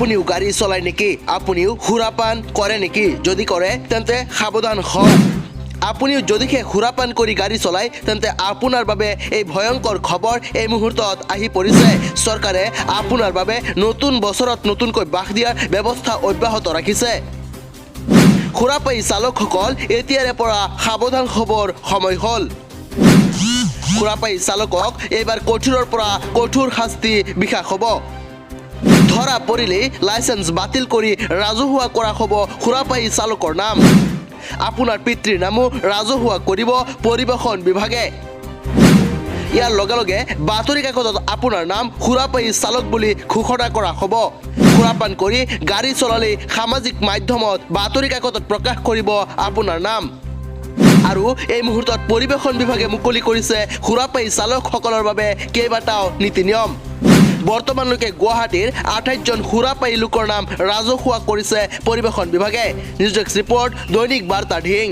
আপুনিও গাড়ী চলায় নেকি আপুনিও সুৰাপান কৰে নেকি যদি কৰে তেন্তে সাৱধান হওক আপুনিও যদিহে সুৰাপান কৰি গাড়ী চলায় তেন্তে আপোনাৰ বাবে এই ভয়ংকৰ খবৰ এই মুহূৰ্তত আহি পৰিছে চৰকাৰে আপোনাৰ বাবে নতুন বছৰত নতুনকৈ বাস দিয়াৰ ব্যৱস্থা অব্যাহত ৰাখিছে সুৰাপায়ী চালকসকল এতিয়াৰে পৰা সাৱধান হ'বৰ সময় হ'ল সুৰাপায়ী চালকক এইবাৰ কঠোৰৰ পৰা কঠোৰ শাস্তি বিশা হ'ব ধৰা পৰিলে লাইসেন্স বাতিল কৰি ৰাজহুৱা কৰা হ'ব সুৰাপায়ী চালকৰ নাম আপোনাৰ পিতৃৰ নামো ৰাজহুৱা কৰিব পৰিবহণ বিভাগে ইয়াৰ লগে লগে বাতৰি কাকতত আপোনাৰ নাম সুৰাপায়ী চালক বুলি ঘোষণা কৰা হ'ব সুৰাপান কৰি গাড়ী চলালে সামাজিক মাধ্যমত বাতৰি কাকতত প্ৰকাশ কৰিব আপোনাৰ নাম আৰু এই মুহূৰ্তত পৰিবহণ বিভাগে মুকলি কৰিছে সুৰাপায়ী চালকসকলৰ বাবে কেইবাটাও নীতি নিয়ম বৰ্তমানলৈকে গুৱাহাটীৰ 28 জন সুৰাপায়ী লোকৰ নাম ৰাজহুৱা কৰিছে পৰিবহণ বিভাগে নিউজ ডেস্ক ৰিপৰ্ট দৈনিক বাৰ্তা ঢিং